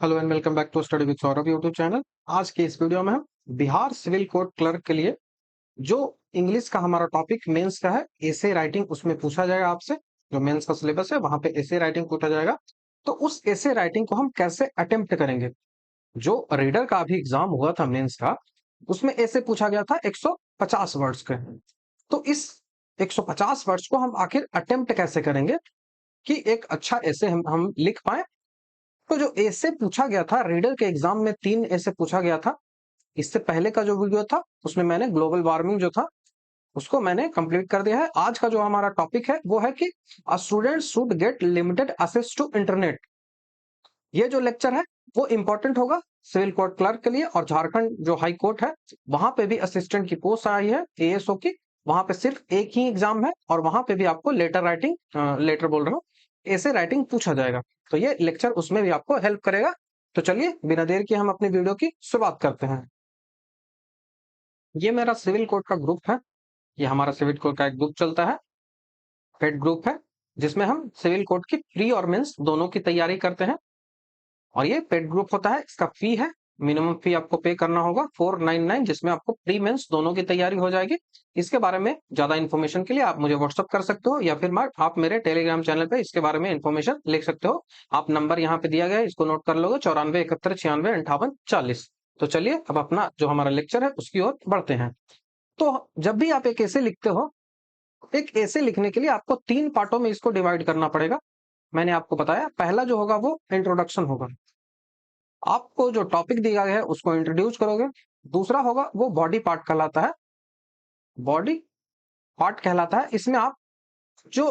Hello and welcome back to study with Saurabh YouTube channel. आज के इस वीडियो में हम बिहार सिविल कोर्ट क्लर्क के लिए जो इंग्लिश का हमारा टॉपिक मेंस का है, एसे राइटिंग उसमें पूछा जाएगा आपसे। जो मेंस का सिलेबस है वहां पे एसे राइटिंग पूछा जाएगा। तो उस एसे राइटिंग को हम कैसे अटेम्प्ट करेंगे। जो रीडर का अभी एग्जाम हुआ था मेंस का, उसमें ऐसे पूछा गया था 150 वर्ड्स के। तो इस 150 वर्ड्स को हम आखिर अटेम्प्ट कैसे करेंगे कि एक अच्छा ऐसे हम लिख पाए। तो जो ऐसे पूछा गया था रीडर के एग्जाम में, 3 ऐसे पूछा गया था। इससे पहले का जो वीडियो था उसमें मैंने ग्लोबल वार्मिंग जो था उसको मैंने कंप्लीट कर दिया है। आज का जो हमारा टॉपिक है वो है कि a student should get limited access to internet. ये जो लेक्चर है वो इंपॉर्टेंट होगा सिविल कोर्ट क्लर्क के लिए। और झारखंड जो हाई कोर्ट है वहां पे भी असिस्टेंट की पोस्ट आई है एएसओ की। वहां पे सिर्फ एक ही एग्जाम है और वहां पे भी आपको लेटर राइटिंग, लेटर बोल रहा हूँ, ऐसे राइटिंग पूछा जाएगा। तो ये लेक्चर उसमें भी आपको हेल्प करेगा। तो चलिए बिना देर के हम अपनी वीडियो की शुरुआत करते हैं। ये मेरा सिविल कोर्ट का ग्रुप है। ये हमारा सिविल कोर्ट का एक ग्रुप चलता है, पेड ग्रुप है, जिसमें हम सिविल कोर्ट की प्री और मेंस दोनों की तैयारी करते हैं। और ये पेड ग्रुप होता है, इसका फी है, मिनिमम फी आपको पे करना होगा 499, जिसमें आपको प्री मेंस दोनों की तैयारी हो जाएगी। इसके बारे में ज्यादा इन्फॉर्मेशन के लिए आप मुझे व्हाट्सअप कर सकते हो या फिर आप मेरे टेलीग्राम चैनल पे इसके बारे में इन्फॉर्मेशन लिख सकते हो। आप नंबर यहाँ पे दिया गया है, इसको नोट कर लोगे, 94 71 96 58 40। तो चलिए अब अपना जो हमारा लेक्चर है उसकी ओर बढ़ते हैं। तो जब भी आप एक ऐसे लिखते हो, एक ऐसे लिखने के लिए आपको 3 पार्टों में इसको डिवाइड करना पड़ेगा। मैंने आपको बताया पहला जो होगा वो इंट्रोडक्शन होगा। आपको जो टॉपिक दिया गया है उसको इंट्रोड्यूस करोगे। दूसरा होगा वो बॉडी पार्ट कहलाता है, बॉडी पार्ट कहलाता है। इसमें आप जो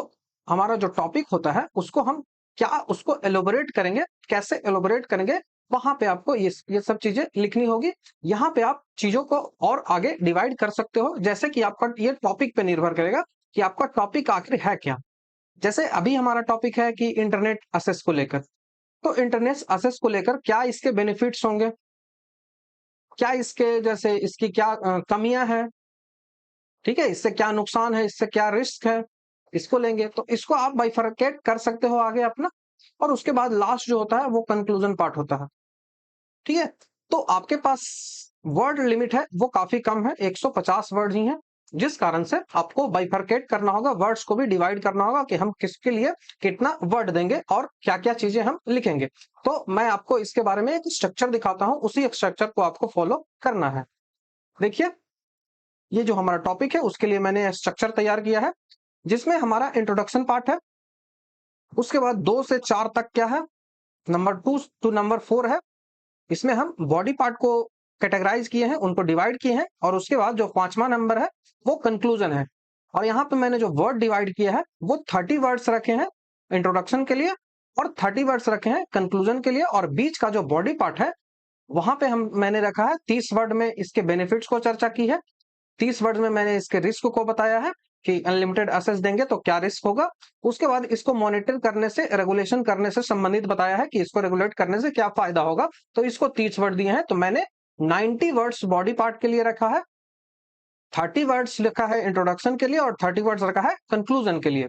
हमारा जो टॉपिक होता है उसको हम क्या उसको एलोबरेट करेंगे, कैसे एलोबरेट करेंगे, वहां पे आपको ये सब चीजें लिखनी होगी। यहाँ पे आप चीजों को और आगे डिवाइड कर सकते हो, जैसे कि आपका ये टॉपिक पे निर्भर करेगा कि आपका टॉपिक आखिर है क्या। जैसे अभी हमारा टॉपिक है कि इंटरनेट असेस को लेकर। तो इंटरनेट असेस को लेकर क्या इसके बेनिफिट्स होंगे, क्या इसके जैसे इसकी क्या कमियां हैं, ठीक है, इससे क्या नुकसान है, इससे क्या रिस्क है, इसको लेंगे। तो इसको आप बाइफरकेट कर सकते हो आगे अपना। और उसके बाद लास्ट जो होता है वो कंक्लूजन पार्ट होता है, ठीक है। तो आपके पास वर्ड लिमिट है वो काफी कम है, 150 वर्ड ही है, जिस कारण से आपको बाइफरकेट करना होगा, वर्ड्स को भी डिवाइड करना होगा कि हम किसके लिए कितना वर्ड देंगे और क्या क्या चीजें हम लिखेंगे। तो मैं आपको इसके बारे में एक स्ट्रक्चर दिखाता हूं, उसी स्ट्रक्चर को आपको फॉलो करना है। देखिए, ये जो हमारा टॉपिक है उसके लिए मैंने स्ट्रक्चर तैयार किया है, जिसमें हमारा इंट्रोडक्शन पार्ट है। उसके बाद 2 से 4 तक क्या है, नंबर 2 टू नंबर 4 है। इसमें हम बॉडी पार्ट को कैटेगराइज किए हैं, उनको डिवाइड किए हैं। और उसके बाद जो 5वां नंबर है वो कंक्लूजन है। और यहाँ पे मैंने जो वर्ड डिवाइड किया है वो 30 वर्ड्स रखे हैं इंट्रोडक्शन के लिए और 30 वर्ड्स रखे हैं कंक्लूजन के लिए। और बीच का जो बॉडी पार्ट है वहां पे हम मैंने रखा है 30 वर्ड में इसके बेनिफिट्स को चर्चा की है, 30 वर्ड में मैंने इसके रिस्क को बताया है कि अनलिमिटेड एक्सेस देंगे तो क्या रिस्क होगा। उसके बाद इसको मॉनिटर करने से, रेगुलेशन करने से संबंधित बताया है कि इसको रेगुलेट करने से क्या फायदा होगा। तो इसको 30 वर्ड दिए हैं। तो मैंने 90 वर्ड्स बॉडी पार्ट के लिए रखा है, 30 वर्ड्स लिखा है इंट्रोडक्शन के लिए और 30 वर्ड्स रखा है कंक्लूजन के लिए।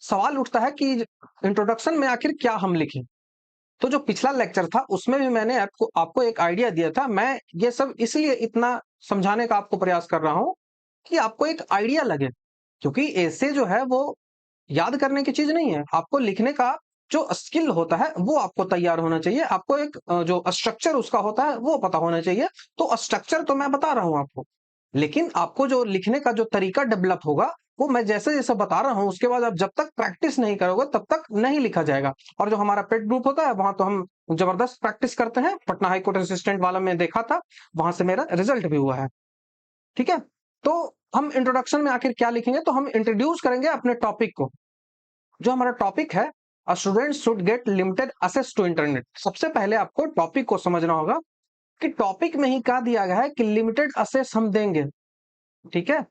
सवाल उठता है कि इंट्रोडक्शन में आखिर क्या हम लिखें। तो जो पिछला लेक्चर था उसमें भी मैंने आपको आपको एक आइडिया दिया था। मैं ये सब इसलिए इतना समझाने का आपको प्रयास कर रहा हूं कि आपको एक आइडिया लगे, क्योंकि ऐसे जो है वो याद करने की चीज नहीं है। आपको लिखने का जो स्किल होता है वो आपको तैयार होना चाहिए। आपको एक जो स्ट्रक्चर उसका होता है वो पता होना चाहिए। तो स्ट्रक्चर तो मैं बता रहा हूं आपको, लेकिन आपको जो लिखने का जो तरीका डेवलप होगा वो मैं जैसे जैसे बता रहा हूं, उसके बाद आप जब तक प्रैक्टिस नहीं करोगे तब तक नहीं लिखा जाएगा। और जो हमारा पेड ग्रुप होता है वहां तो हम जबरदस्त प्रैक्टिस करते हैं। पटना हाईकोर्ट असिस्टेंट वाला मैं देखा था, वहां से मेरा रिजल्ट भी हुआ है, ठीक है। तो हम इंट्रोडक्शन में आखिर क्या लिखेंगे, तो हम इंट्रोड्यूस करेंगे अपने टॉपिक को। जो हमारा टॉपिक है, a student should get limited access to internet. सबसे पहले आपको टॉपिक को समझना होगा कि टॉपिक में ही कहा दिया गया है कि लिमिटेड एक्सेस हम देंगे, ठीक है।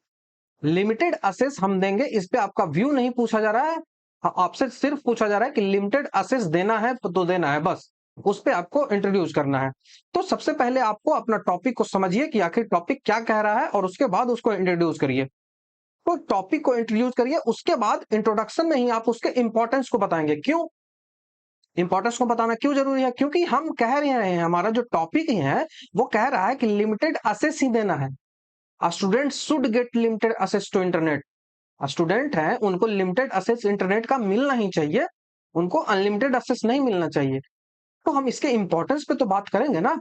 लिमिटेड एक्सेस हम देंगे, इस पे आपका व्यू नहीं पूछा जा रहा है। आपसे सिर्फ पूछा जा रहा है कि लिमिटेड एक्सेस देना है तो देना है, बस उस पे आपको इंट्रोड्यूस करना है। तो सबसे पहले आपको अपना टॉपिक को समझिए कि आखिर टॉपिक क्या कह रहा है और उसके बाद उसको इंट्रोड्यूस करिए। तो टॉपिक को इंट्रोड्यूस करिए, उसके बाद इंट्रोडक्शन में ही आप उसके इंपॉर्टेंस को बताएंगे। क्यों? इंपॉर्टेंस को बताना क्यों जरूरी है? क्योंकि हम कह रहे हैं, हमारा जो टॉपिक है वो कह रहा है कि लिमिटेड एक्सेस ही देना है। A student should get limited access to internet. Student है, उनको लिमिटेड एक्सेस इंटरनेट का मिलना ही चाहिए, उनको अनलिमिटेड एक्सेस नहीं मिलना चाहिए। तो हम इसके इंपॉर्टेंस पे तो बात करेंगे ना।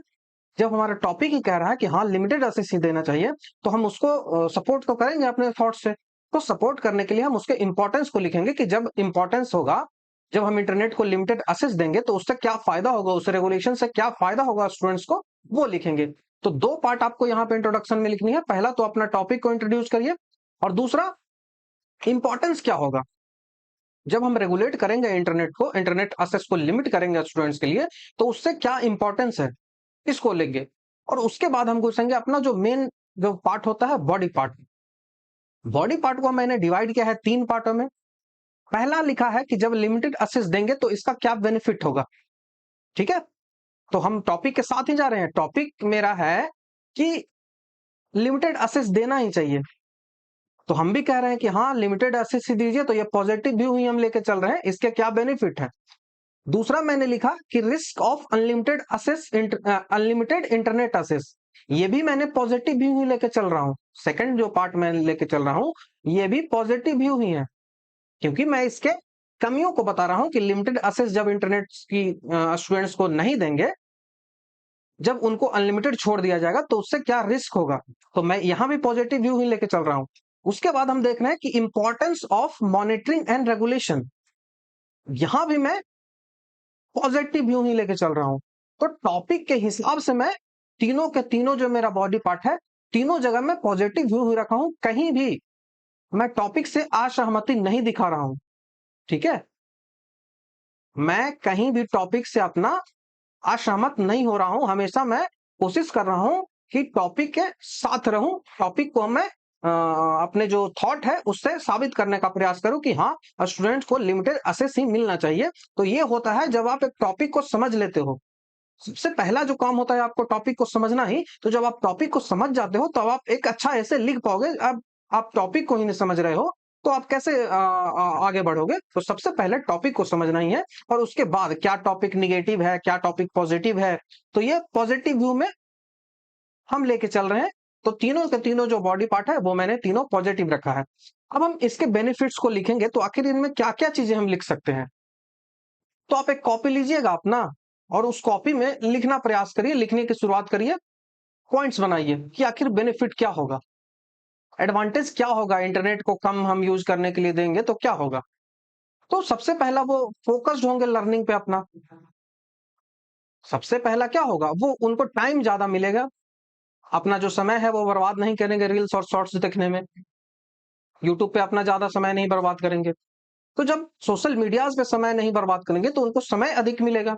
जब हमारा टॉपिक ही कह रहा है कि हाँ लिमिटेड एक्सेस ही देना चाहिए, तो हम उसको सपोर्ट तो करेंगे अपने थॉट से। तो सपोर्ट करने के लिए हम उसके इंपॉर्टेंस को लिखेंगे कि जब इंपॉर्टेंस होगा, जब हम इंटरनेट को लिमिटेड एक्सेस देंगे तो उससे क्या फायदा होगा, उस रेगुलेशन से क्या फायदा होगा स्टूडेंट्स को, वो लिखेंगे। तो दो पार्ट आपको यहाँ पे इंट्रोडक्शन में लिखनी है। पहला तो अपना टॉपिक को इंट्रोड्यूस करिए, और दूसरा इंपॉर्टेंस क्या होगा। जब हम रेगुलेट करेंगे इंटरनेट को, इंटरनेट एक्सेस को लिमिट करेंगे स्टूडेंट्स के लिए, तो उससे क्या इंपॉर्टेंस है, इसको लेंगे। और उसके बाद हम घुसेंगे अपना जो मेन जो पार्ट होता है, बॉडी पार्ट। बॉडी पार्ट को मैंने डिवाइड किया है 3 पार्टों में। पहला लिखा है कि जब लिमिटेड एक्सेस देंगे तो इसका क्या बेनिफिट होगा। ठीक है, तो हम टॉपिक के साथ ही जा रहे हैं। टॉपिक मेरा है कि लिमिटेड एक्सेस देना ही चाहिए, तो हम भी कह रहे हैं कि हाँ लिमिटेड एक्सेस ही दीजिए, तो ये पॉजिटिव व्यू ही हम लेके चल रहे हैं, इसके क्या बेनिफिट है। दूसरा मैंने लिखा कि risk of unlimited access, unlimited internet access, ये भी मैंने पॉजिटिव व्यू ही लेके चल रहा हूँ। सेकंड जो पार्ट मैं लेके चल रहा हूँ, ये भी पॉजिटिव व्यू ही है, क्योंकि मैं इसके कमियों को बता रहा हूँ कि लिमिटेड एक्सेस जब इंटरनेट की स्टूडेंट्स को नहीं देंगे, जब उनको अनलिमिटेड छोड़ दिया जाएगा तो उससे क्या रिस्क होगा। तो मैं यहां भी पॉजिटिव व्यू ही लेके चल रहा हूं। उसके बाद हम देख रहे हैं कि importance of monitoring and regulation, यहां भी मैं पॉजिटिव व्यू ही लेके चल रहा हूं। तो टॉपिक के हिसाब से मैं तीनों के तीनों जो मेरा बॉडी पार्ट है, तीनों जगह मैं पॉजिटिव व्यू ही रखा हूं। कहीं भी मैं टॉपिक से असहमति नहीं दिखा रहा हूं। ठीक है, मैं कहीं भी टॉपिक से अपना असहमत नहीं हो रहा हूं। हमेशा मैं कोशिश कर रहा हूं कि टॉपिक के साथ रहूं, टॉपिक को मैं अपने जो थॉट है उससे साबित करने का प्रयास करूं कि हाँ स्टूडेंट्स को लिमिटेड एक्सेस ही मिलना चाहिए। तो ये होता है जब आप एक टॉपिक को समझ लेते हो। सबसे पहला जो काम होता है आपको टॉपिक को समझना ही। तो जब आप टॉपिक को समझ जाते हो तब आप एक अच्छा ऐसे लिख पाओगे। अब आप टॉपिक को ही नहीं समझ रहे हो तो आप कैसे आगे बढ़ोगे। तो सबसे पहले टॉपिक को समझना ही है, और उसके बाद क्या टॉपिक निगेटिव है, क्या टॉपिक पॉजिटिव है, तो ये पॉजिटिव व्यू में हम लेके चल रहे हैं। तो तीनों के तीनों जो बॉडी पार्ट है वो मैंने तीनों पॉजिटिव रखा है। अब हम इसके बेनिफिट्स को लिखेंगे, तो आखिर इनमें क्या क्या चीजें हम लिख सकते हैं। तो आप एक कॉपी लीजिएगा अपना, और उस कॉपी में लिखना प्रयास करिए, लिखने की शुरुआत करिए, पॉइंट्स बनाइए कि आखिर बेनिफिट क्या होगा, एडवांटेज क्या होगा। इंटरनेट को कम हम यूज करने के लिए देंगे तो क्या होगा। तो सबसे पहला वो फोकस्ड होंगे लर्निंग पे अपना। सबसे पहला क्या होगा, वो उनको टाइम ज्यादा मिलेगा, अपना जो समय है वो बर्बाद नहीं करेंगे रील्स और शॉर्ट्स देखने में, यूट्यूब पे अपना ज्यादा समय नहीं बर्बाद करेंगे। तो जब सोशल मीडियाज पे समय नहीं बर्बाद करेंगे तो उनको समय अधिक मिलेगा,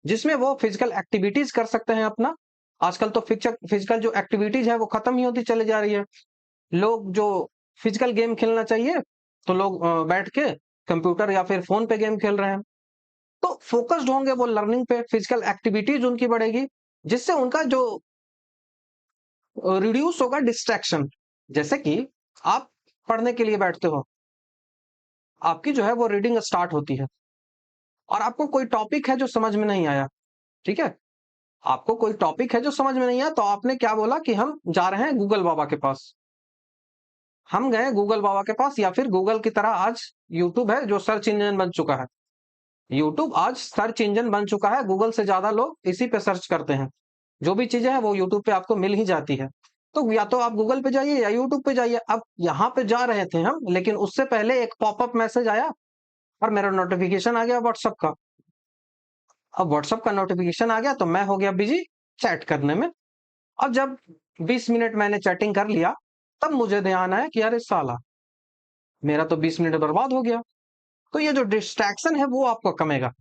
जिसमें वो फिजिकल एक्टिविटीज कर सकते हैं अपना। आजकल तो फिजिकल जो एक्टिविटीज है वो खत्म ही होती चली जा रही है। लोग जो फिजिकल गेम खेलना चाहिए, तो लोग बैठ के कंप्यूटर या फिर फोन पे गेम खेल रहे हैं। तो फोकस्ड होंगे वो लर्निंग पे, फिजिकल एक्टिविटीज उनकी बढ़ेगी, जिससे उनका जो रिड्यूस होगा डिस्ट्रैक्शन। जैसे कि आप पढ़ने के लिए बैठते हो, आपकी जो है वो रीडिंग स्टार्ट होती है, और आपको कोई टॉपिक है जो समझ में नहीं आया। ठीक है, आपको कोई टॉपिक है जो समझ में नहीं आया, तो आपने क्या बोला कि हम जा रहे हैं गूगल बाबा के पास। हम गए गूगल बाबा के पास, या फिर गूगल की तरह आज यूट्यूब है जो सर्च इंजन बन चुका है। यूट्यूब आज सर्च इंजन बन चुका है, गूगल से ज्यादा लोग इसी पे सर्च करते हैं। जो भी चीजें हैं वो यूट्यूब पे आपको मिल ही जाती है। तो या तो आप गूगल पे जाइए या यूट्यूब पे जाइए। अब यहाँ पे जा रहे थे हम, लेकिन उससे पहले एक पॉपअप मैसेज आया और मेरा नोटिफिकेशन आ गया व्हाट्सएप का। अब व्हाट्सएप का नोटिफिकेशन आ गया तो मैं हो गया बिजी चैट करने में। और जब 20 मिनट मैंने चैटिंग कर लिया, तब मुझे ध्यान आया कि अरे साला, मेरा तो 20 मिनट बर्बाद हो गया। तो ये जो डिस्ट्रैक्शन है वो आपको कमेगा।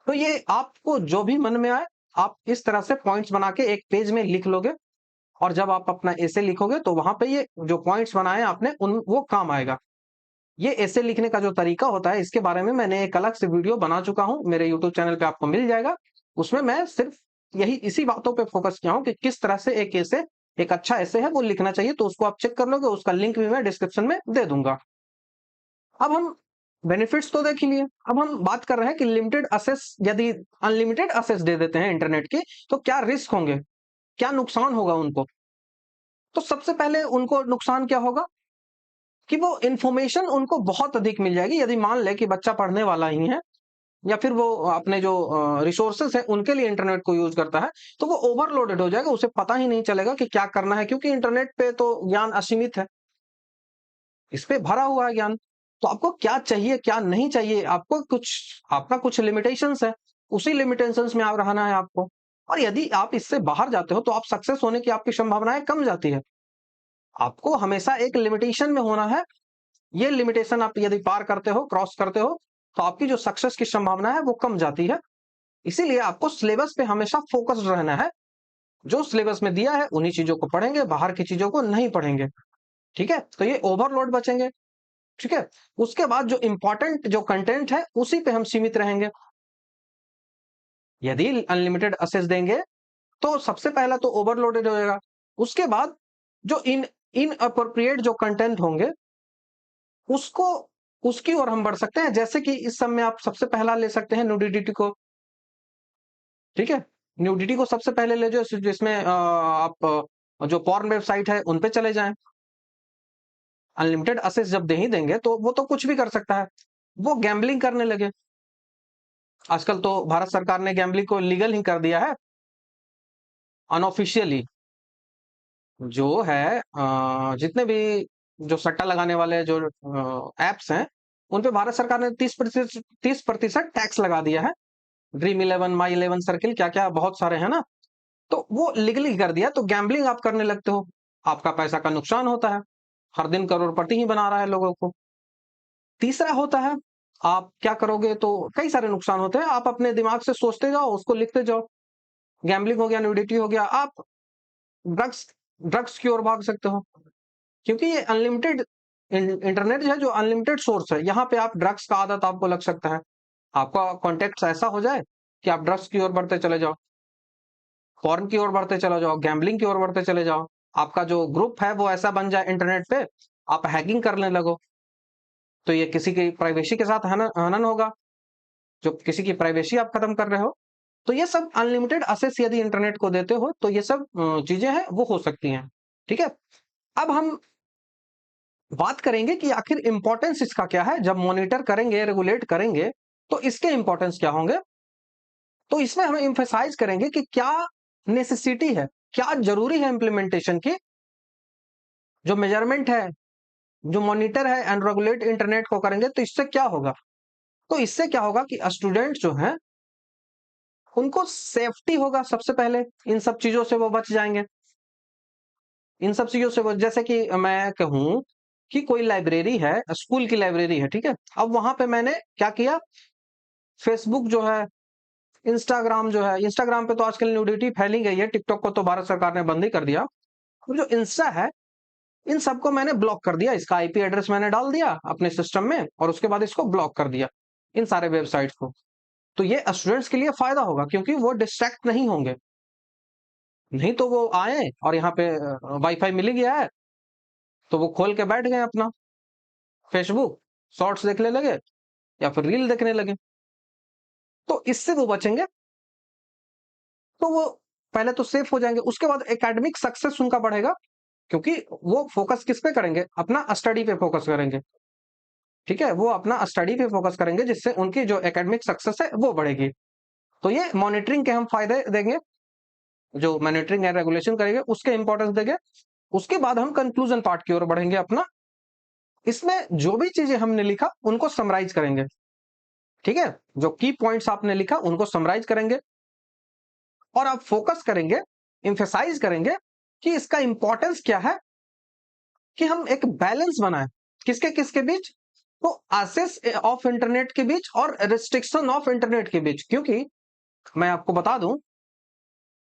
तो ये आपको जो भी मन में आए, आप इस तरह से पॉइंट्स बना के एक पेज में लिख लोगे, और जब आप अपना ऐसे लिखोगे तो वहां पे ये जो पॉइंट्स बनाए आपने उन वो काम आएगा। ये ऐसे लिखने का जो तरीका होता है, इसके बारे में मैंने एक अलग से वीडियो बना चुका हूं, मेरे यूट्यूब चैनल पे आपको मिल जाएगा। उसमें मैं सिर्फ यही इसी बातों पे फोकस किया हूं कि किस तरह से एक ऐसे, एक अच्छा ऐसे है वो लिखना चाहिए। तो उसको आप चेक कर लोगे, उसका लिंक भी मैं डिस्क्रिप्शन में दे दूंगा। अब हम बेनिफिट्स तो देख ही लिए। अब हम बात कर रहे हैं कि लिमिटेड असेस, यदि अनलिमिटेड असेस दे देते हैं इंटरनेट के, तो क्या रिस्क होंगे, क्या नुकसान होगा उनको। तो सबसे पहले उनको नुकसान क्या होगा कि वो इंफॉर्मेशन उनको बहुत अधिक मिल जाएगी। यदि मान ले कि बच्चा पढ़ने वाला ही है या फिर वो अपने जो रिसोर्सेस है उनके लिए इंटरनेट को यूज करता है, तो वो ओवरलोडेड हो जाएगा, उसे पता ही नहीं चलेगा कि क्या करना है, क्योंकि इंटरनेट पे तो ज्ञान असीमित है, इस पे भरा हुआ है ज्ञान। तो आपको क्या चाहिए क्या नहीं चाहिए, आपको कुछ, आपका कुछ लिमिटेशंस है, उसी लिमिटेशंस में आप रहना है आपको। और यदि आप इससे बाहर जाते हो तो आप सक्सेस होने की आपकी संभावनाएं कम जाती है। आपको हमेशा एक लिमिटेशन में होना है। ये लिमिटेशन आप यदि पार करते हो, क्रॉस करते हो, तो आपकी जो सक्सेस की संभावना है वो कम जाती है। इसीलिए आपको सिलेबस पे हमेशा फोकस्ड रहना है। जो सिलेबस में दिया है उन्हीं चीजों को पढ़ेंगे, बाहर की चीजों को नहीं पढ़ेंगे। ठीक है, तो ये ओवरलोड बचेंगे। ठीक है, उसके बाद जो इंपॉर्टेंट जो कंटेंट है उसी पे हम सीमित रहेंगे। यदि अनलिमिटेड एक्सेस देंगे तो सबसे पहला तो ओवरलोडेड हो जाएगा। उसके बाद जो इन अप्रोप्रिएट जो कंटेंट होंगे उसको, उसकी ओर हम बढ़ सकते हैं। जैसे कि इस सब में आप सबसे पहला ले सकते हैं न्यूडिटी को। ठीक है, न्यूडिटी को सबसे पहले ले जाओ, जिसमें आप जो पॉर्न वेबसाइट है उन पे चले जाएं। अनलिमिटेड एक्सेस जब दे ही देंगे तो वो तो कुछ भी कर सकता है। वो गैम्बलिंग करने लगे। आजकल तो भारत सरकार ने गैम्बलिंग को लीगल ही कर दिया है अनऑफिशियली। जो है जितने भी जो सट्टा लगाने वाले जो एप्स हैं उन पे भारत सरकार ने 30% टैक्स लगा दिया है। ड्रीम इलेवन, माई इलेवन सर्किल, क्या क्या बहुत सारे हैं ना। तो वो लीगली कर दिया, तो गैम्बलिंग आप करने लगते हो, आपका पैसा का नुकसान होता है। हर दिन करोड़पति ही बना रहा है लोगों को। तीसरा होता है, आप क्या करोगे तो कई सारे नुकसान होते हैं। आप अपने दिमाग से सोचते जाओ, उसको लिखते जाओ। गैम्बलिंग हो गया, न्यूडिटी हो गया, आप ड्रग्स ड्रग्स की ओर भाग सकते हो, क्योंकि ये अनलिमिटेड इंटरनेट जो है, जो अनलिमिटेड सोर्स है, यहाँ पे आप ड्रग्स का आदत आपको लग सकता है। आपका कॉन्टेक्ट ऐसा हो जाए कि आप ड्रग्स की ओर बढ़ते चले जाओ, फॉरेन की ओर बढ़ते चले जाओ, गैम्बलिंग की ओर बढ़ते चले जाओ। आपका जो ग्रुप है वो ऐसा बन जाए इंटरनेट पे, आप हैकिंग करने लगो, तो ये किसी की प्राइवेसी के साथ हनन होगा। जो किसी की प्राइवेसी आप खत्म कर रहे हो। तो ये सब अनलिमिटेड एक्सेस यदि इंटरनेट को देते हो तो ये सब चीजें हैं वो हो सकती हैं। ठीक है, अब हम बात करेंगे कि आखिर इंपॉर्टेंस इसका क्या है। जब मॉनिटर करेंगे, रेगुलेट करेंगे, तो इसके इंपॉर्टेंस क्या होंगे। तो इसमें हम एम्फेसाइज करेंगे कि क्या नेसेसिटी है, क्या जरूरी है इंप्लीमेंटेशन की। जो मेजरमेंट है, जो मॉनिटर है एंड रेगुलेट इंटरनेट को करेंगे, तो इससे क्या होगा। तो इससे क्या होगा कि स्टूडेंट जो है उनको सेफ्टी होगा। सबसे पहले इन सब चीजों से वो बच जाएंगे। इन सब चीजों से वो, जैसे कि मैं कहूं कि कोई लाइब्रेरी है, स्कूल की लाइब्रेरी है, ठीक है। अब वहां पे मैंने क्या किया, फेसबुक जो है, इंस्टाग्राम जो है, इंस्टाग्राम पे तो आजकल न्यूडिटी फैली गई है, टिकटॉक को तो भारत सरकार ने बंद ही कर दिया। तो जो इंस्टा है, इन सबको मैंने ब्लॉक कर दिया। इसका आईपी एड्रेस मैंने डाल दिया अपने सिस्टम में और उसके बाद इसको ब्लॉक कर दिया, इन सारे वेबसाइट्स को। तो ये स्टूडेंट्स के लिए फायदा होगा, क्योंकि वो डिस्ट्रैक्ट नहीं होंगे। नहीं तो वो आए और यहाँ पे वाईफाई मिल गया है तो वो खोल के बैठ गए अपना फेसबुक, शॉर्ट्स देखने लगे या फिर रील देखने लगे। तो इससे वो बचेंगे। तो वो पहले तो सेफ हो जाएंगे, उसके बाद एकेडमिक सक्सेस उनका बढ़ेगा, क्योंकि वो फोकस किस पे करेंगे, अपना स्टडी पे फोकस करेंगे। ठीक है, वो अपना स्टडी पे फोकस करेंगे, जिससे उनकी जो एकेडमिक सक्सेस है वो बढ़ेगी। तो ये मॉनिटरिंग के हम फायदे देंगे, जो मॉनिटरिंग एंड रेगुलेशन करेंगे उसके इंपॉर्टेंस देंगे। उसके बाद हम कंक्लूजन पार्ट की ओर बढ़ेंगे अपना। इसमें जो भी चीजें हमने लिखा उनको समराइज करेंगे। ठीक है, जो की पॉइंट्स आपने लिखा उनको समराइज करेंगे और आप फोकस करेंगे, इंफेसाइज करेंगे कि इसका इंपॉर्टेंस क्या है, कि हम एक बैलेंस बनाएं किसके किसके बीच, तो एक्सेस ऑफ इंटरनेट के बीच और रिस्ट्रिक्शन ऑफ इंटरनेट के बीच। क्योंकि मैं आपको बता दूं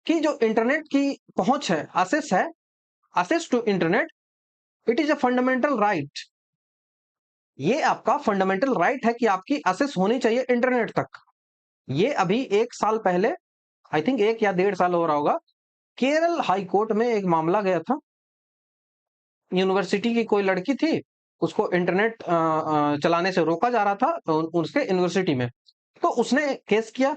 कि जो इंटरनेट की पहुंच है, एक्सेस है, access to internet, it is a fundamental right. ये आपका फंडामेंटल राइट है कि आपकी एक्सेस होनी चाहिए इंटरनेट तक। ये अभी 1 साल पहले, आई थिंक 1 या 1.5 साल हो रहा होगा, केरल हाई कोर्ट में एक मामला गया था। यूनिवर्सिटी की कोई लड़की थी, उसको इंटरनेट चलाने से रोका जा रहा था उसके यूनिवर्सिटी में। तो उसने केस किया,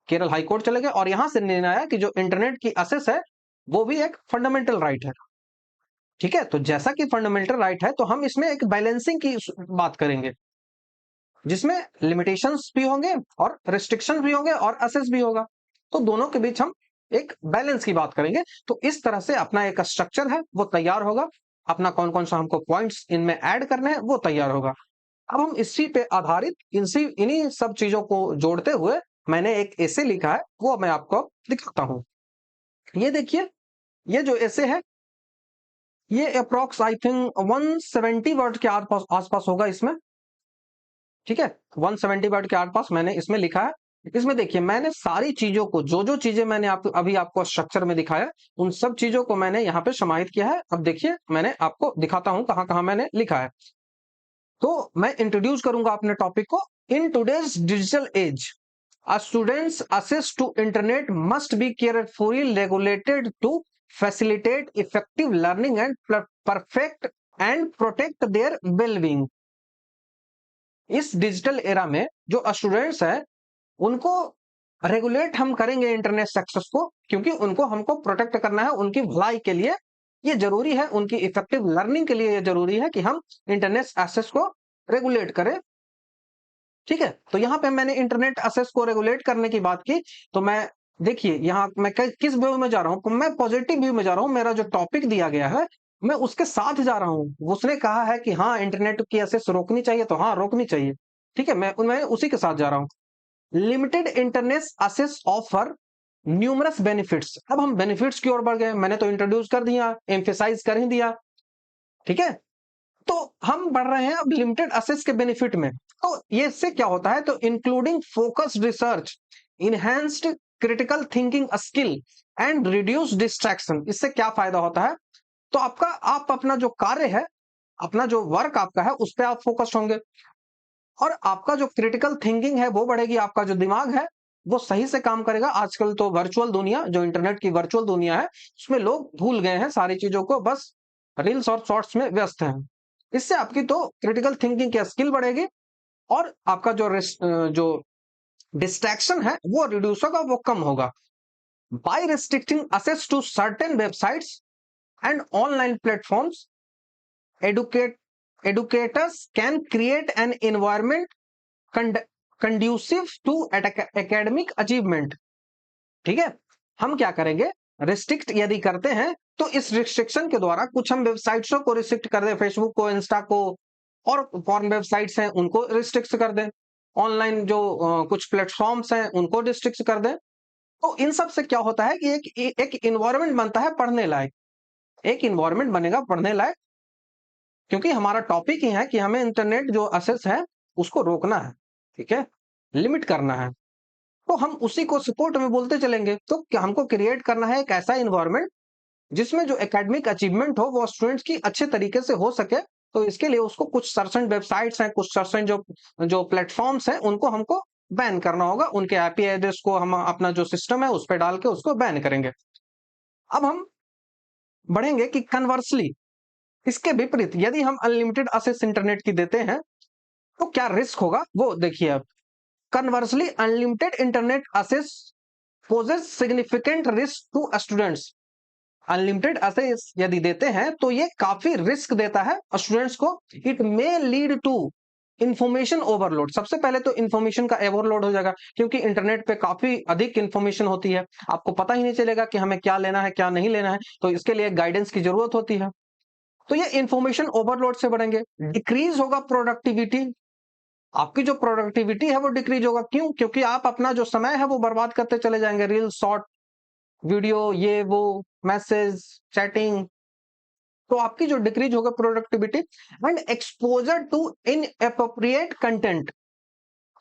केरल हाई कोर्ट चले गए और यहां से निर्णय आया कि जो इंटरनेट की एक्सेस है वो भी एक फंडामेंटल राइट है। ठीक है, तो जैसा कि फंडामेंटल राइट है तो हम इसमें एक बैलेंसिंग की बात करेंगे, जिसमें लिमिटेशंस भी होंगे और रिस्ट्रिक्शन भी होंगे और एक्सेस भी होगा। तो दोनों के बीच हम एक बैलेंस की बात करेंगे। तो इस तरह से अपना एक स्ट्रक्चर है वो तैयार होगा, अपना कौन कौन सा हमको पॉइंट्स इनमें ऐड करने हैं वो तैयार होगा। अब हम इसी पे आधारित इन्हीं सब चीजों को जोड़ते हुए मैंने एक एसे लिखा है, वो मैं आपको दिखाता हूं। ये देखिए, ये जो एसे है ये अप्रोक्स आई थिंक 170 वर्ड के आसपास होगा इसमें। ठीक है, 170 वर्ड के आसपास मैंने इसमें लिखा है। इसमें देखिए मैंने सारी चीजों को, जो जो चीजें मैंने अभी आपको स्ट्रक्चर में दिखाया, उन सब चीजों को मैंने यहाँ पे समाहित किया है। अब देखिए मैंने आपको दिखाता हूं कहां कहां मैंने लिखा है। तो मैं इंट्रोड्यूस करूंगा अपने टॉपिक को। In today's digital age a student's access to internet must be carefully regulated to facilitate effective learning and perfect and protect their well-being। इस डिजिटल एरा में जो स्टूडेंट्स हैं उनको रेगुलेट हम करेंगे इंटरनेट एक्सेस को, क्योंकि उनको हमको प्रोटेक्ट करना है उनकी भलाई के लिए। ये जरूरी है, उनकी इफेक्टिव लर्निंग के लिए ये जरूरी है कि हम इंटरनेट एक्सेस को रेगुलेट करें। ठीक है, तो यहाँ पे मैंने इंटरनेट एक्सेस को रेगुलेट करने की बात की। तो मैं देखिए यहाँ मैं किस व्यू में जा रहा हूँ, मैं पॉजिटिव व्यू में जा रहा हूँ। मेरा जो टॉपिक दिया गया है मैं उसके साथ जा रहा हूँ। उसने कहा है कि हाँ इंटरनेट की एक्सेस रोकनी चाहिए, तो हाँ रोकनी चाहिए। ठीक है, मैं उसी के साथ जा रहा हूँ। Limited internet access offer numerous benefits. अब हम बेनिफिट्स की ओर बढ़ गए, मैंने तो इंट्रोड्यूस कर दिया, एम्फेसाइज कर ही दिया। ठीक है, तो हम बढ़ रहे हैं अब लिमिटेड एक्सेस के बेनिफिट में। तो ये इससे क्या होता है, तो including focused research, enhanced critical thinking skill and reduce distraction. इससे क्या फायदा होता है, तो आप अपना जो कार्य है, अपना जो वर्क आपका है उस पर आप फोकस्ड होंगे और आपका जो क्रिटिकल थिंकिंग है वो बढ़ेगी। आपका जो दिमाग है वो सही से काम करेगा। आजकल तो वर्चुअल दुनिया, जो इंटरनेट की वर्चुअल दुनिया है, उसमें लोग भूल गए हैं सारी चीजों को, बस रील्स और शॉर्ट्स में व्यस्त हैं। इससे आपकी तो क्रिटिकल थिंकिंग की स्किल बढ़ेगी और आपका जो डिस्ट्रैक्शन है वो रिड्यूस होगा, वो कम होगा। By restricting access to certain websites and online platforms, educate educators can create an environment conducive to academic achievement। ठीक है, हम क्या करेंगे, रिस्ट्रिक्ट यदि करते हैं तो इस रिस्ट्रिक्शन के द्वारा कुछ हम वेबसाइट्सों को रिस्ट्रिक्ट कर दें, फेसबुक को, इंस्टा को, और फॉरेन वेबसाइट्स हैं उनको रिस्ट्रिक्ट कर दें, ऑनलाइन जो कुछ प्लेटफॉर्म्स हैं उनको रिस्ट्रिक्ट कर दें। तो इन सब से क्या होता है कि एक इन्वायरमेंट बनता है पढ़ने लायक, एक इन्वायरमेंट बनेगा पढ़ने लायक, क्योंकि हमारा टॉपिक ही है कि हमें इंटरनेट जो एक्सेस है उसको रोकना है। ठीक है, लिमिट करना है, तो हम उसी को सपोर्ट में बोलते चलेंगे। तो क्या हमको क्रिएट करना है एक ऐसा इन्वायरमेंट जिसमें जो एकेडमिक अचीवमेंट हो वो स्टूडेंट्स की अच्छे तरीके से हो सके। तो इसके लिए उसको कुछ सर्टेन वेबसाइट्स हैं, कुछ सर्टेन जो प्लेटफॉर्म्स हैं उनको हमको बैन करना होगा, उनके आईपी एड्रेस को हम अपना जो सिस्टम है उस पर डाल के उसको बैन करेंगे। अब हम बढ़ेंगे कि कन्वर्सली, इसके विपरीत यदि हम अनलिमिटेड एक्सेस इंटरनेट की देते हैं तो क्या रिस्क होगा वो देखिए। अब conversely unlimited internet access poses significant risk to students. Unlimited access यदि देते हैं तो ये काफी रिस्क देता है स्टूडेंट्स को। It may lead to information overload. सबसे पहले तो इंफॉर्मेशन का ओवरलोड हो जाएगा, क्योंकि इंटरनेट पे काफी अधिक इंफॉर्मेशन होती है, आपको पता ही नहीं चलेगा कि हमें क्या लेना है क्या नहीं लेना है। तो इसके लिए गाइडेंस की जरूरत होती है। तो ये इंफॉर्मेशन ओवरलोड से बढ़ेंगे। डिक्रीज होगा प्रोडक्टिविटी, आपकी जो प्रोडक्टिविटी है वो डिक्रीज होगा। क्यों, क्योंकि आप अपना जो समय है वो बर्बाद करते चले जाएंगे, रील, शॉर्ट वीडियो, ये वो, मैसेज, चैटिंग। तो आपकी जो डिक्रीज होगा productivity and exposure to inappropriate content.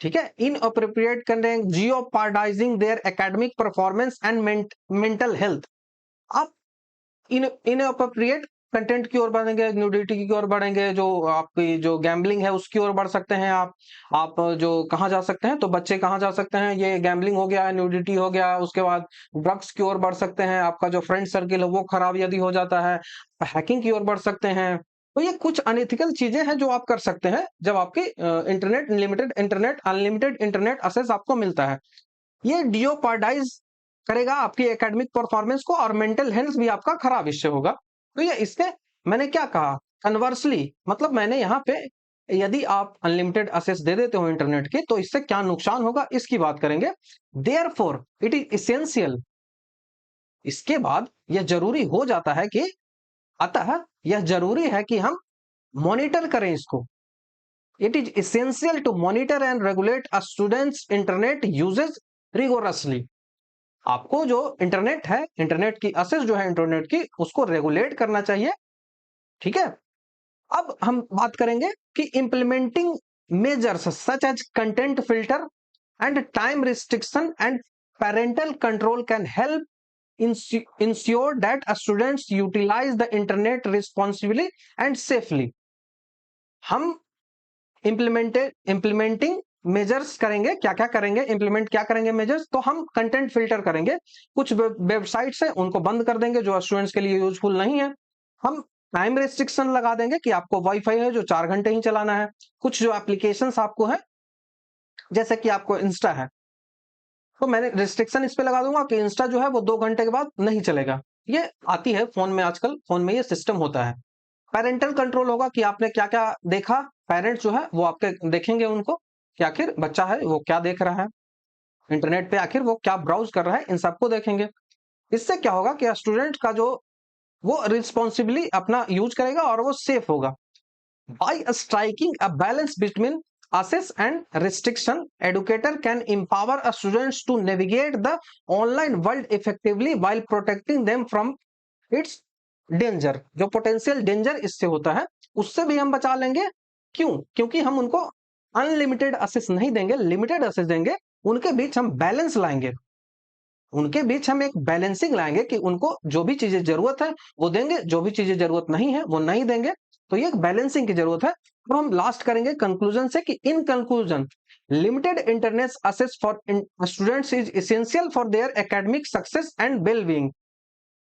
ठीक है, inappropriate content jeopardising their academic performance and mental health. आप इनएप्रोप्रिएट कंटेंट की ओर बढ़ेंगे, न्यूडिटी की ओर बढ़ेंगे, जो आपकी जो गैम्बलिंग है उसकी ओर बढ़ सकते हैं आप जो कहाँ जा सकते हैं, तो बच्चे कहाँ जा सकते हैं, ये गैम्बलिंग हो गया, न्यूडिटी हो गया, उसके बाद ड्रग्स की ओर बढ़ सकते हैं। आपका जो फ्रेंड सर्किल है वो खराब यदि हो जाता है, हैकिंग की ओर बढ़ सकते हैं। तो ये कुछ अनएथिकल चीजें हैं जो आप कर सकते हैं जब आपकी इंटरनेट अनलिमिटेड इंटरनेट एक्सेस आपको मिलता है। ये डियोपार्डाइज करेगा आपकी एकेडमिक परफॉर्मेंस को और मेंटल हेल्थ भी आपका खराब इससे होगा। तो ये इसके मैंने क्या कहा, कन्वर्सली मतलब मैंने यहाँ पे यदि आप अनलिमिटेड एक्सेस दे देते हो इंटरनेट के तो इससे क्या नुकसान होगा इसकी बात करेंगे। देयरफॉर इट इज इसेंशियल, इसके बाद यह जरूरी हो जाता है कि अतः यह जरूरी है कि हम मॉनिटर करें इसको। It is essential to monitor and regulate a students internet usages rigorously. आपको जो इंटरनेट है, इंटरनेट की एक्सेस जो है इंटरनेट की, उसको रेगुलेट करना चाहिए। ठीक है, अब हम बात करेंगे कि implementing measures such as content filter and time restriction and parental control can help ensure that students utilize the internet responsibly and safely। हम इंप्लीमेंटिंग मेजर्स करेंगे, क्या क्या करेंगे, इंप्लीमेंट क्या करेंगे मेजर्स, तो हम कंटेंट फिल्टर करेंगे। कुछ वेबसाइट्स है उनको बंद कर देंगे जो स्टूडेंट्स के लिए यूजफुल नहीं है। हम टाइम रेस्ट्रिक्शन लगा देंगे कि आपको वाईफाई है जो 4 घंटे ही चलाना है। कुछ जो एप्लीकेशंस आपको है, जैसे कि आपको इंस्टा है, तो मैंने रिस्ट्रिक्शन इस पे लगा दूंगा कि इंस्टा जो है वो 2 घंटे के बाद नहीं चलेगा। ये आती है फोन में, आजकल फोन में ये सिस्टम होता है। पेरेंटल कंट्रोल होगा कि आपने क्या क्या देखा, पेरेंट्स जो है वो आपके देखेंगे उनको कि आखिर बच्चा है वो क्या देख रहा है इंटरनेट पे, आखिर वो क्या ब्राउज कर रहा है, इन सबको देखेंगे। इससे क्या होगा कि स्टूडेंट का जो वो रिस्पॉन्सिबली अपना यूज करेगा और वो सेफ होगा। By striking a balance between access and restriction, educator can empower a students to navigate the online world effectively while protecting them from its danger। जो पोटेंशियल डेंजर इससे होता है उससे भी हम बचा लेंगे। क्यों? क्योंकि हम उनको अनलिमिटेड एक्सेस नहीं देंगे, लिमिटेड एक्सेस देंगे। उनके बीच हम बैलेंस लाएंगे, उनके बीच हम एक बैलेंसिंग लाएंगे कि उनको जो भी चीजें जरूरत है वो देंगे, जो भी चीजें जरूरत नहीं है वो नहीं देंगे। तो ये एक बैलेंसिंग की जरूरत है। तो हम लास्ट करेंगे कंक्लूजन से कि in conclusion limited internet access for students is essential for their academic success and well being.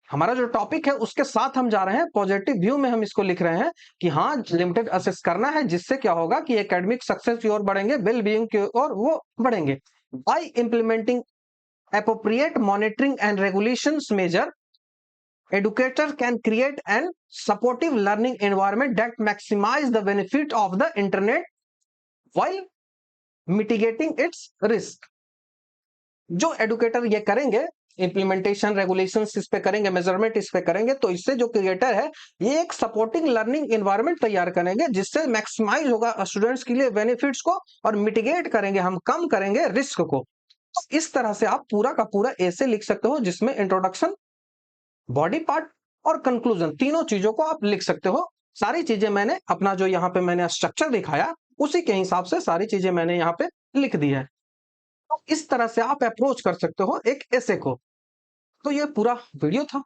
हमारा जो टॉपिक है उसके साथ हम जा रहे हैं, पॉजिटिव व्यू में हम इसको लिख रहे हैं कि हाँ लिमिटेड एक्सेस करना है, जिससे क्या होगा कि एकेडमिक सक्सेस की ओर बढ़ेंगे, वेल बीइंग की ओर वो बढ़ेंगे। By implementing appropriate monitoring and regulations measure, educator can create an supportive learning environment that maximize the benefit of the internet while mitigating its risk। जो एडुकेटर ये करेंगे, इंप्लीमेंटेशन रेगुलेशंस इस पे करेंगे, मेजरमेंट इस पे करेंगे, तो इससे जो क्रिएटर है ये एक सपोर्टिंग लर्निंग एनवायरनमेंट तैयार करेंगे जिससे मैक्सिमाइज होगा स्टूडेंट्स के लिए बेनिफिट्स को, और मिटिगेट करेंगे, हम कम करेंगे रिस्क को। तो इस तरह से आप पूरा का पूरा ऐसे लिख सकते हो जिसमें इंट्रोडक्शन, बॉडी पार्ट और कंक्लूजन तीनों चीजों को आप लिख सकते हो। सारी चीजें मैंने अपना जो यहाँ पे मैंने स्ट्रक्चर दिखाया उसी के हिसाब से सारी चीजें मैंने यहाँ पे लिख दी है। तो इस तरह से आप अप्रोच कर सकते हो एक ऐसे को। तो ये पूरा वीडियो था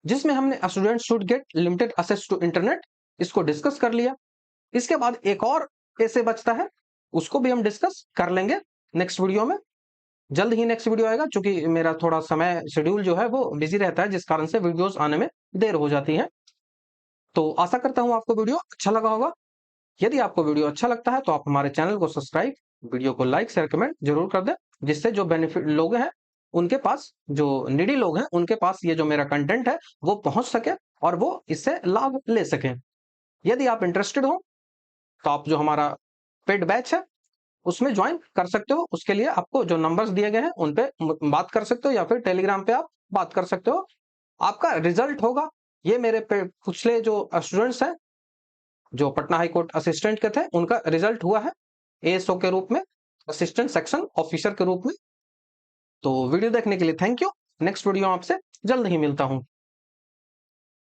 जिसमें हमने student should get limited access to internet, इसको डिस्कस कर लिया। इसके बाद एक और ऐसे बचता है, उसको भी हम डिस्कस कर लेंगे नेक्स्ट वीडियो में। जल्द ही नेक्स्ट वीडियो आएगा, क्योंकि मेरा थोड़ा समय शेड्यूल जो है वो बिजी रहता है, जिस कारण से वीडियोस आने में देर हो जाती है। तो आशा करता हूं आपको वीडियो अच्छा लगा होगा। यदि आपको वीडियो अच्छा लगता है तो आप हमारे चैनल को सब्सक्राइब, वीडियो को लाइक शेयर कमेंट जरूर कर दें, जिससे जो बेनिफिट लोग हैं उनके पास, जो नीडी लोग हैं उनके पास ये जो मेरा कंटेंट है वो पहुंच सके और वो इससे लाभ ले सकें। यदि आप इंटरेस्टेड हो तो आप जो हमारा पेड बैच है उसमें ज्वाइन कर सकते हो। उसके लिए आपको जो नंबर्स दिए गए हैं उन पे बात कर सकते हो, या फिर टेलीग्राम पे आप बात कर सकते हो। आपका रिजल्ट होगा, ये मेरे पिछले जो स्टूडेंट्स हैं जो पटना हाई कोर्ट असिस्टेंट के थे उनका रिजल्ट हुआ है एएसओ के रूप में, असिस्टेंट सेक्शन ऑफिसर के रूप में। तो वीडियो देखने के लिए थैंक यू। नेक्स्ट वीडियो आपसे जल्द ही मिलता हूं।